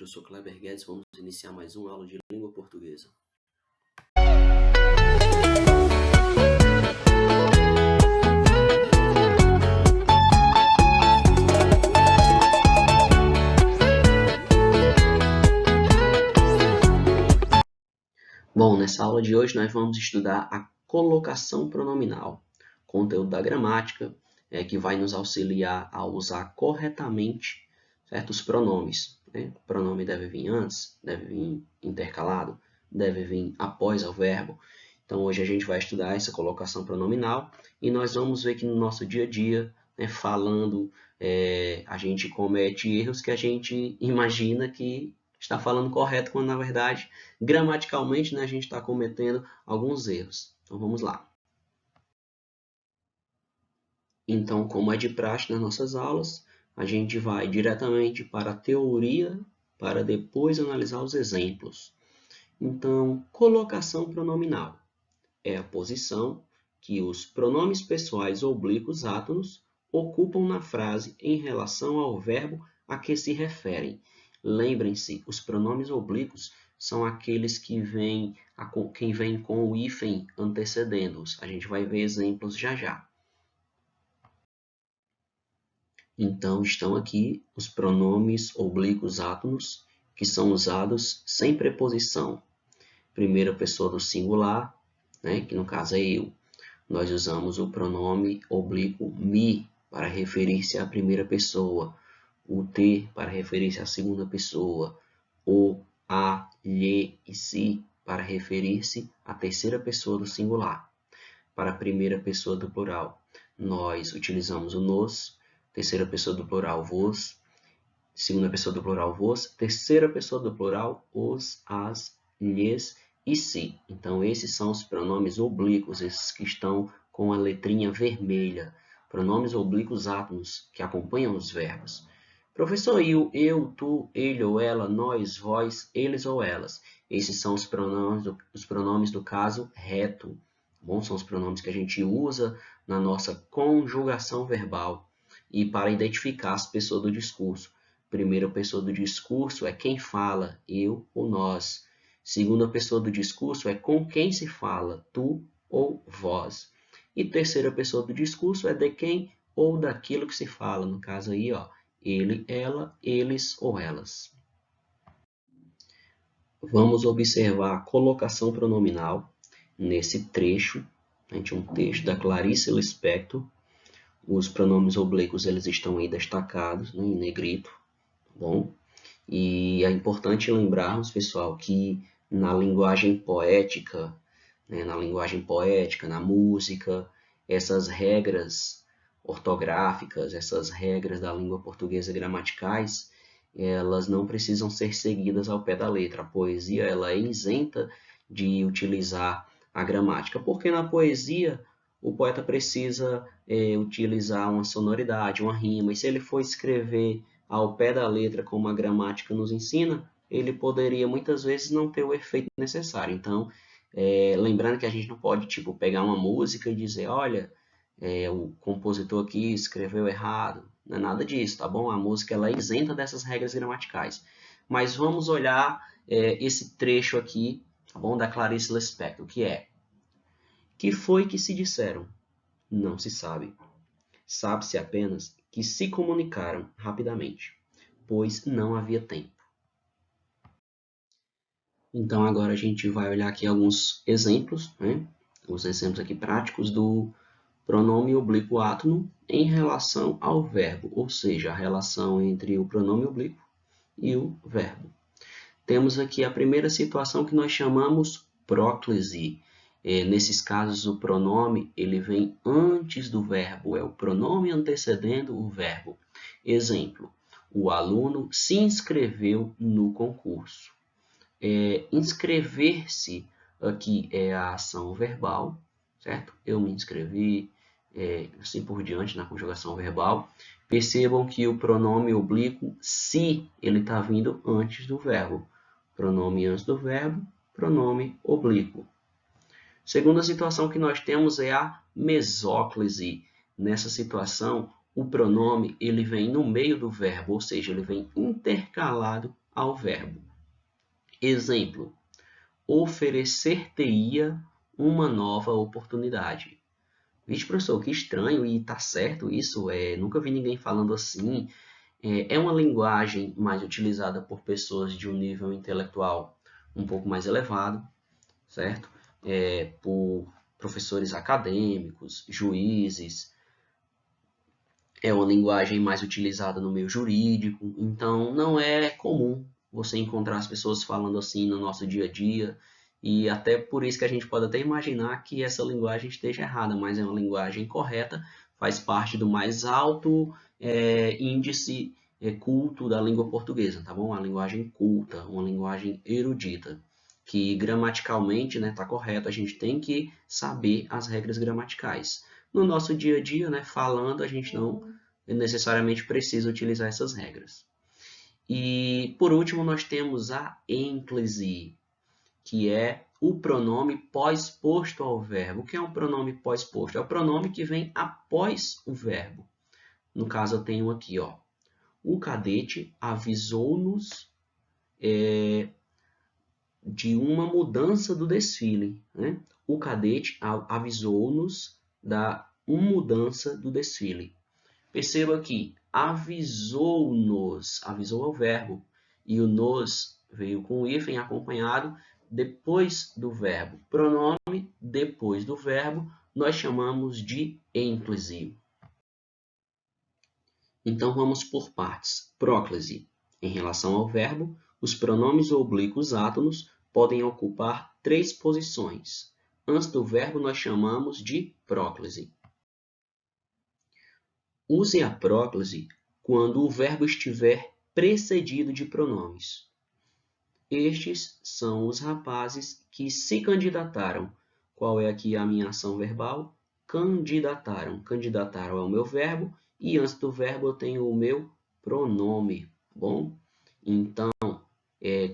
sou Kleber Guedes, vamos iniciar mais uma aula de língua portuguesa. Bom, nessa aula de hoje nós vamos estudar a colocação pronominal, conteúdo da gramática, que vai nos auxiliar a usar corretamente certos pronomes. O pronome deve vir antes, deve vir intercalado, deve vir após o verbo. Então hoje a gente vai estudar essa colocação pronominal e nós vamos ver que no nosso dia a dia, falando, a gente comete erros que a gente imagina que está falando correto, quando na verdade, gramaticalmente, a gente está cometendo alguns erros. Então vamos lá. Então, como é de praxe nas nossas aulas, a gente vai diretamente para a teoria, para depois analisar os exemplos. Então, colocação pronominal é a posição que os pronomes pessoais oblíquos átonos ocupam na frase em relação ao verbo a que se referem. Lembrem-se, os pronomes oblíquos são aqueles que vêm com o hífen antecedendo-os. A gente vai ver exemplos já já. Então, estão aqui os pronomes oblíquos átonos, que são usados sem preposição. Primeira pessoa do singular, que no caso é eu. Nós usamos o pronome oblíquo me para referir-se à primeira pessoa. O te para referir-se à segunda pessoa, o, a, lhe e si para referir-se à terceira pessoa do singular. Para a primeira pessoa do plural, nós utilizamos o nos, terceira pessoa do plural vos, segunda pessoa do plural vos, terceira pessoa do plural os, as, lhes e si. Então esses são os pronomes oblíquos, esses que estão com a letrinha vermelha, pronomes oblíquos átonos que acompanham os verbos. Professor, e o eu, tu, ele ou ela, nós, vós, eles ou elas? Esses são os pronomes do caso reto. Bom, são os pronomes que a gente usa na nossa conjugação verbal e para identificar as pessoas do discurso. Primeira pessoa do discurso é quem fala, eu ou nós. Segunda pessoa do discurso é com quem se fala, tu ou vós. E terceira pessoa do discurso é de quem ou daquilo que se fala. No caso aí, ele, ela, eles ou elas. Vamos observar a colocação pronominal nesse trecho, um texto da Clarice Lispector. Os pronomes oblíquos eles estão aí destacados, em negrito. Bom? E é importante lembrarmos, pessoal, que na linguagem poética, na música, essas regras ortográficas, essas regras da língua portuguesa gramaticais, elas não precisam ser seguidas ao pé da letra. A poesia ela é isenta de utilizar a gramática, porque na poesia o poeta precisa utilizar uma sonoridade, uma rima, e se ele for escrever ao pé da letra como a gramática nos ensina, ele poderia muitas vezes não ter o efeito necessário. Então, lembrando que a gente não pode pegar uma música e dizer, olha, o compositor aqui escreveu errado. Não é nada disso, tá bom? A música ela é isenta dessas regras gramaticais. Mas vamos olhar esse trecho aqui, tá bom? Da Clarice Lispector, que é: que foi que se disseram? Não se sabe. Sabe-se apenas que se comunicaram rapidamente, pois não havia tempo. Então agora a gente vai olhar aqui alguns exemplos, os exemplos aqui práticos do pronome oblíquo átono em relação ao verbo, ou seja, a relação entre o pronome oblíquo e o verbo. Temos aqui a primeira situação que nós chamamos próclise. Nesses casos, o pronome ele vem antes do verbo, é o pronome antecedendo o verbo. Exemplo, o aluno se inscreveu no concurso. Inscrever-se aqui é a ação verbal, certo? Eu me inscrevi, assim por diante na conjugação verbal. Percebam que o pronome oblíquo se ele está vindo antes do verbo. Pronome antes do verbo, pronome oblíquo. Segunda situação que nós temos é a mesóclise. Nessa situação, o pronome ele vem no meio do verbo, ou seja, ele vem intercalado ao verbo. Exemplo: oferecer-te-ia uma nova oportunidade. Vixe, professor, que estranho, e tá certo isso? Nunca vi ninguém falando assim. É uma linguagem mais utilizada por pessoas de um nível intelectual um pouco mais elevado, certo? Por professores acadêmicos, juízes. É uma linguagem mais utilizada no meio jurídico, então não é comum você encontrar as pessoas falando assim no nosso dia a dia, e até por isso que a gente pode até imaginar que essa linguagem esteja errada, mas é uma linguagem correta, faz parte do mais alto índice culto da língua portuguesa, tá bom? Uma linguagem culta, uma linguagem erudita, que gramaticalmente, né, tá correto, a gente tem que saber as regras gramaticais. No nosso dia a dia, né, falando, a gente não necessariamente precisa utilizar essas regras. E, por último, nós temos a ênclise, que é o pronome pós-posto ao verbo. O que é um pronome pós-posto? É o pronome que vem após o verbo. No caso, eu tenho aqui, ó, o cadete avisou-nos de uma mudança do desfile, né? O cadete avisou-nos da mudança do desfile. Perceba que avisou-nos, avisou é o verbo, e o nos veio com o hífen acompanhado depois do verbo. Pronome depois do verbo nós chamamos de ênclise. Então vamos por partes. Próclise. Em relação ao verbo, os pronomes oblíquos átonos podem ocupar 3 posições. Antes do verbo nós chamamos de próclise. Use a próclise quando o verbo estiver precedido de pronomes. Estes são os rapazes que se candidataram. Qual é aqui a minha ação verbal? Candidataram. Candidataram é o meu verbo e antes do verbo eu tenho o meu pronome. Bom? Então,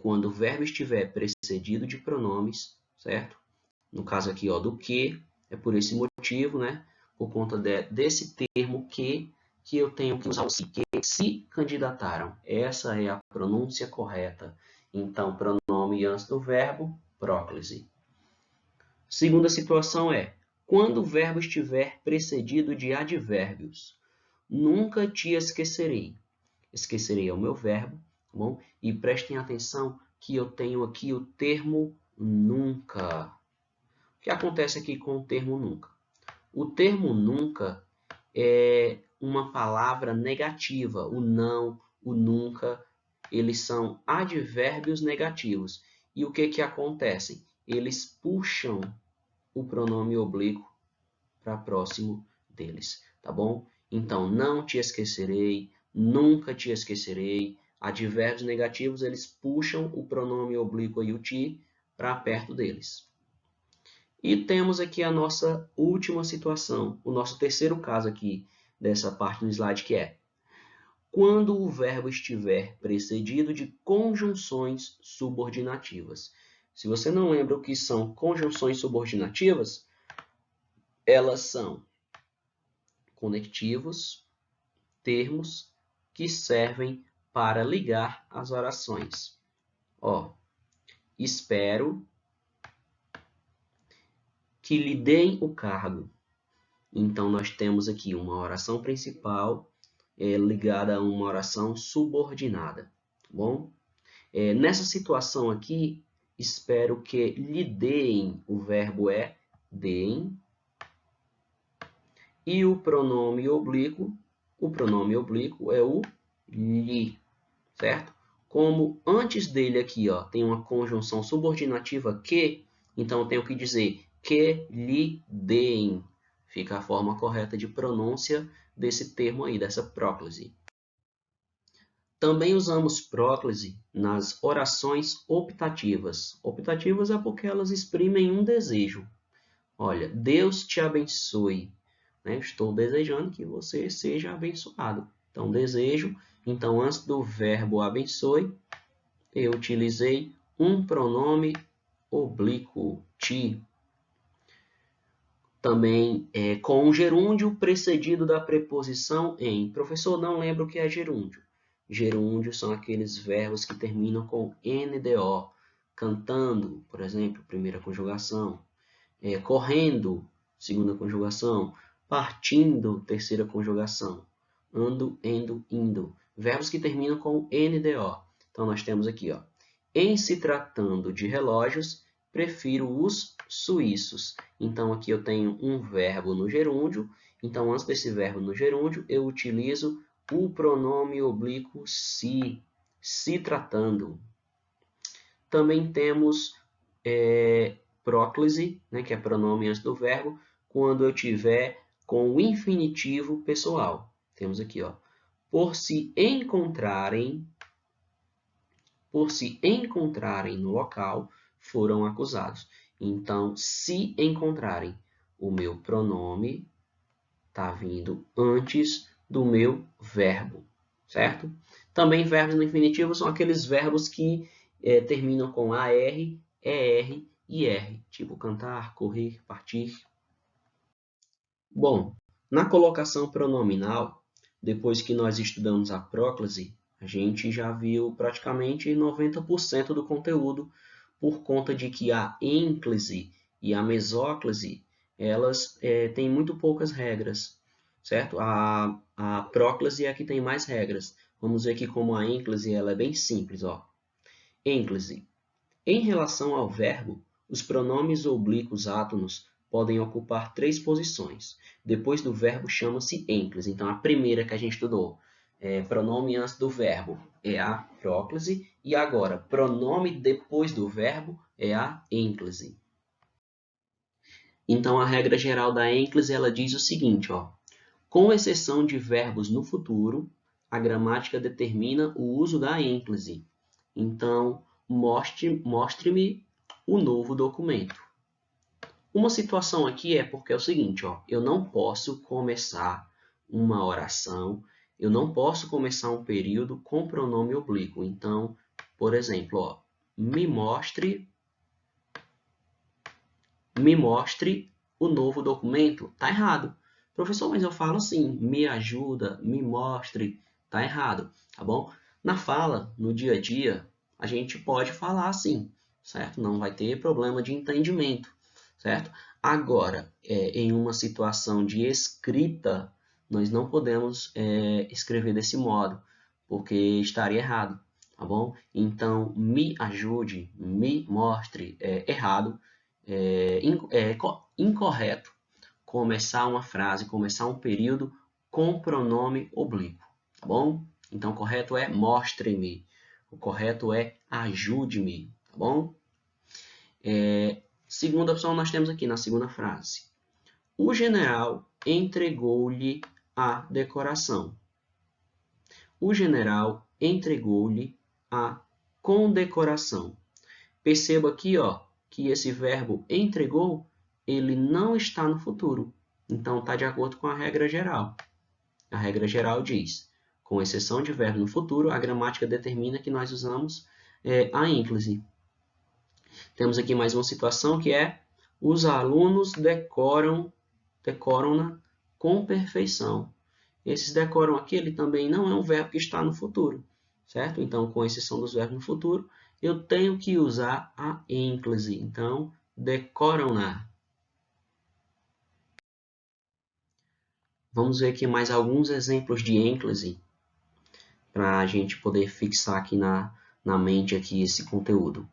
quando o verbo estiver precedido de pronomes, certo? No caso aqui, ó, do que, é por esse motivo, né? Por conta desse termo que eu tenho que usar o se, que se candidataram. Essa é a pronúncia correta. Então, pronome antes do verbo, próclise. Segunda situação é, quando o verbo estiver precedido de advérbios. Nunca te esquecerei. Esquecerei é o meu verbo, tá bom? E prestem atenção que eu tenho aqui o termo nunca. O que acontece aqui com o termo nunca? O termo nunca é uma palavra negativa. O não, o nunca, eles são advérbios negativos. E o que acontece? Eles puxam o pronome oblíquo para próximo deles, tá bom? Então, não te esquecerei, nunca te esquecerei. Advérbios negativos, eles puxam o pronome oblíquo e o ti para perto deles. E temos aqui a nossa última situação, o nosso terceiro caso aqui dessa parte do slide, que é quando o verbo estiver precedido de conjunções subordinativas. Se você não lembra o que são conjunções subordinativas, elas são conectivos, termos que servem para ligar as orações. Ó, espero que lhe deem o cargo. Então, nós temos aqui uma oração principal ligada a uma oração subordinada. Tá bom? Nessa situação aqui, espero que lhe deem, o verbo é deem, e o pronome oblíquo é o lhe, certo? Como antes dele aqui, ó, tem uma conjunção subordinativa que, então eu tenho que dizer que lhe deem. Fica a forma correta de pronúncia desse termo aí, dessa próclise. Também usamos próclise nas orações optativas. Optativas é porque elas exprimem um desejo. Olha, Deus te abençoe. Né? Estou desejando que você seja abençoado. Então, desejo. Então, antes do verbo abençoe, eu utilizei um pronome oblíquo, ti. Também com um gerúndio precedido da preposição em. Professor, não lembro o que é gerúndio. Gerúndio são aqueles verbos que terminam com NDO. Cantando, por exemplo, primeira conjugação. Correndo, segunda conjugação. Partindo, terceira conjugação. Ando, endo, indo. Verbos que terminam com NDO. Então, nós temos aqui, ó, em se tratando de relógios, prefiro os suíços. Então, aqui eu tenho um verbo no gerúndio. Então, antes desse verbo no gerúndio, eu utilizo o pronome oblíquo se tratando. Também temos próclise, né, que é pronome antes do verbo, quando eu tiver com o infinitivo pessoal. Temos aqui, ó, por se encontrarem no local, foram acusados. Então, se encontrarem, o meu pronome está vindo antes do meu verbo, certo? Também verbos no infinitivo são aqueles verbos que terminam com AR, ER e R, tipo cantar, correr, partir. Bom, na colocação pronominal, depois que nós estudamos a próclise, a gente já viu praticamente 90% do conteúdo, por conta de que a ênclise e a mesóclise, elas têm muito poucas regras, certo? A próclise é a que tem mais regras. Vamos ver aqui como a ênclise ela é bem simples, ó. Ênclise. Em relação ao verbo, os pronomes oblíquos átonos podem ocupar 3 posições. Depois do verbo chama-se ênclise. Então, a primeira que a gente estudou, pronome antes do verbo, é a próclise. E agora, pronome depois do verbo é a ênclise. Então, a regra geral da ênclise ela diz o seguinte, ó, com exceção de verbos no futuro, a gramática determina o uso da ênclise. Então, mostre-me o novo documento. Uma situação aqui é porque é o seguinte, ó, eu não posso começar uma oração, eu não posso começar um período com pronome oblíquo. Então, por exemplo, ó, me mostre o novo documento. Tá errado. Professor, mas eu falo assim, me ajuda, me mostre. Tá errado, tá bom? Na fala, no dia a dia, a gente pode falar assim, certo? Não vai ter problema de entendimento, certo? Agora, em uma situação de escrita, nós não podemos escrever desse modo, porque estaria errado, tá bom? Então, me ajude, me mostre, errado, incorreto começar uma frase, começar um período com pronome oblíquo, tá bom? Então, o correto é mostre-me, o correto é ajude-me, tá bom? Segunda opção nós temos aqui na segunda frase. O general entregou-lhe a decoração. O general entregou-lhe a condecoração. Perceba aqui, ó, que esse verbo entregou, ele não está no futuro. Então, está de acordo com a regra geral. A regra geral diz, com exceção de verbo no futuro, a gramática determina que nós usamos a ênclise. Temos aqui mais uma situação que é os alunos decoram-na com perfeição. Esses decoram aqui, ele também não é um verbo que está no futuro, certo? Então, com exceção dos verbos no futuro, eu tenho que usar a ênclise. Então, decoram-na. Vamos ver aqui mais alguns exemplos de ênclise para a gente poder fixar aqui na mente aqui esse conteúdo.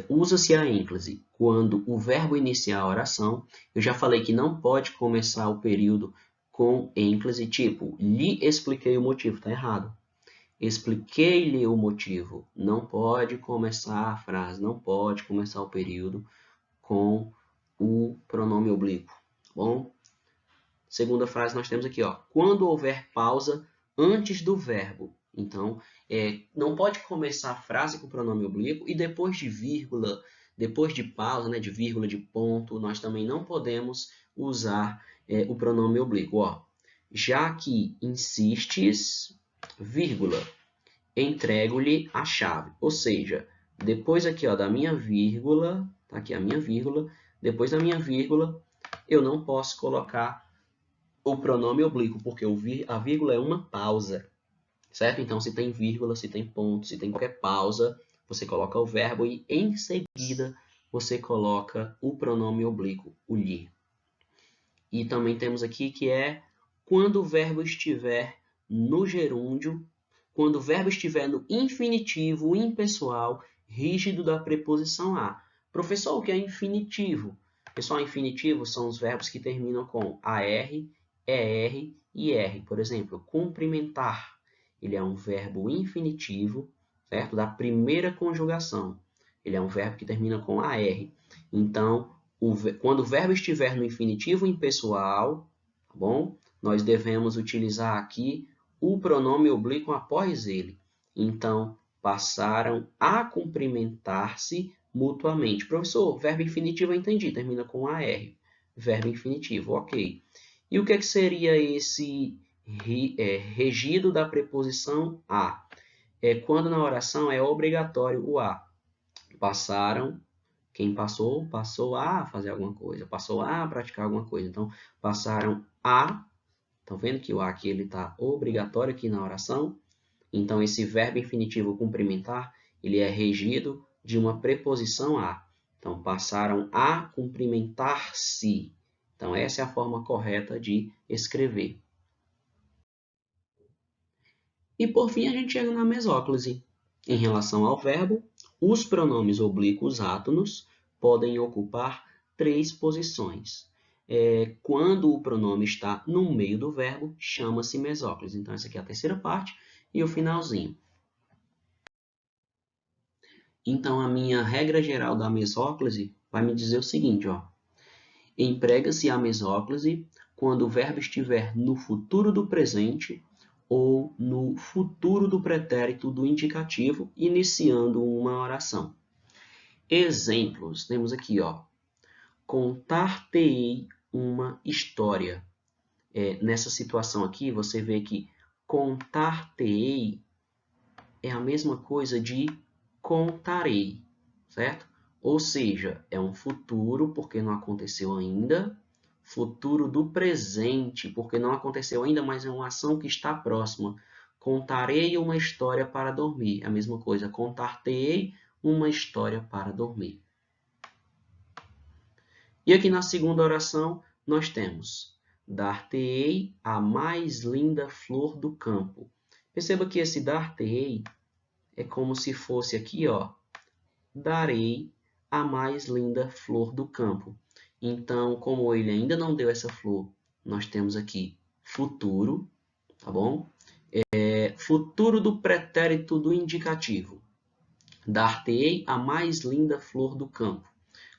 Usa-se a ênclise quando o verbo inicia a oração. Eu já falei que não pode começar o período com ênclise, tipo, lhe expliquei o motivo, está errado. Expliquei-lhe o motivo. Não pode começar a frase, não pode começar o período com o pronome oblíquo, tá bom? Segunda frase nós temos aqui, ó, quando houver pausa antes do verbo. Então, não pode começar a frase com pronome oblíquo e depois de vírgula, depois de pausa, né, de vírgula, de ponto, nós também não podemos usar o pronome oblíquo. Ó, já que insistes, vírgula, entrego-lhe a chave. Ou seja, depois aqui ó, da minha vírgula, tá aqui a minha vírgula, depois da minha vírgula, eu não posso colocar o pronome oblíquo, porque a vírgula é uma pausa. certo? Então, se tem vírgula, se tem ponto, se tem qualquer pausa, você coloca o verbo e em seguida você coloca o pronome oblíquo, o lhe. E também temos aqui que é quando o verbo estiver no gerúndio, quando o verbo estiver no infinitivo impessoal rígido da preposição a. Professor, o que é infinitivo? Pessoal, infinitivo são os verbos que terminam com AR, ER e R. Por exemplo, cumprimentar. Ele é um verbo infinitivo, certo? Da primeira conjugação. Ele é um verbo que termina com AR. Então, quando o verbo estiver no infinitivo impessoal, tá bom? Nós devemos utilizar aqui o pronome oblíquo após ele. Então, passaram a cumprimentar-se mutuamente. Professor, verbo infinitivo eu entendi, termina com AR. Verbo infinitivo, ok. E o que seria esse regido da preposição a? É quando na oração é obrigatório o a. Passaram, quem passou, passou a fazer alguma coisa, passou a praticar alguma coisa. Então, passaram a. Estão vendo que o a aqui está obrigatório aqui na oração? Então, esse verbo infinitivo cumprimentar, ele é regido de uma preposição a. Então, passaram a cumprimentar-se. Então, essa é a forma correta de escrever. E, por fim, a gente chega na mesóclise. Em relação ao verbo, os pronomes oblíquos átonos podem ocupar 3 posições. Quando o pronome está no meio do verbo, chama-se mesóclise. Então, essa aqui é a terceira parte e o finalzinho. Então, a minha regra geral da mesóclise vai me dizer o seguinte, ó. Emprega-se a mesóclise quando o verbo estiver no futuro do presente ou no futuro do pretérito do indicativo, iniciando uma oração. Exemplos, temos aqui, ó. Contar-te-ei uma história. Nessa situação aqui, você vê que contar-te-ei é a mesma coisa de contarei, certo? Ou seja, é um futuro porque não aconteceu ainda, futuro do presente porque não aconteceu ainda, mas é uma ação que está próxima. Contarei uma história para dormir, é a mesma coisa, contar-te-ei uma história para dormir. E aqui na segunda oração nós temos dar-te-ei a mais linda flor do campo. Perceba que esse dar-te-ei é como se fosse aqui, ó, darei a mais linda flor do campo. Então, como ele ainda não deu essa flor, nós temos aqui futuro, tá bom? Futuro do pretérito do indicativo. Dar-te-ei a mais linda flor do campo.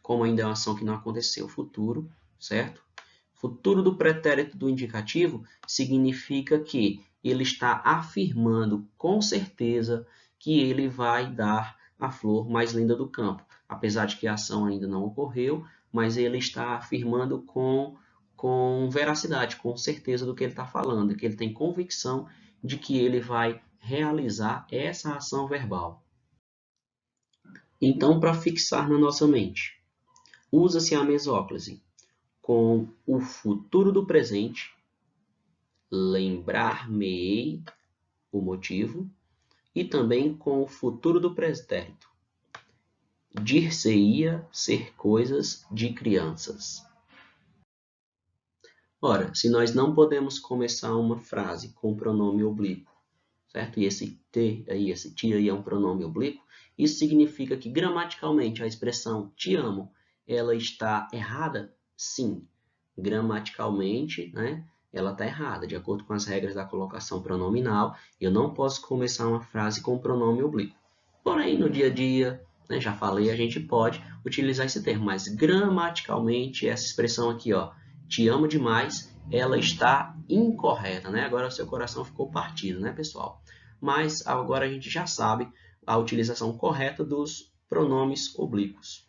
Como ainda é uma ação que não aconteceu, futuro, certo? Futuro do pretérito do indicativo significa que ele está afirmando com certeza que ele vai dar a flor mais linda do campo. Apesar de que a ação ainda não ocorreu, mas ele está afirmando com veracidade, com certeza do que ele está falando, que ele tem convicção de que ele vai realizar essa ação verbal. Então, para fixar na nossa mente, usa-se a mesóclise com o futuro do presente, lembrar-me-ei o motivo, e também com o futuro do pretérito, dir-se-ia ser coisas de crianças. Ora, se nós não podemos começar uma frase com pronome oblíquo, certo? E esse te aí, esse ti aí é um pronome oblíquo, isso significa que gramaticalmente a expressão te amo, ela está errada? Sim. Gramaticalmente, né? Ela está errada. De acordo com as regras da colocação pronominal, eu não posso começar uma frase com pronome oblíquo. Porém, no dia a dia, né, já falei, a gente pode utilizar esse termo, mas gramaticalmente essa expressão aqui, ó, te amo demais, ela está incorreta, né? Agora o seu coração ficou partido, né, pessoal? Mas agora a gente já sabe a utilização correta dos pronomes oblíquos.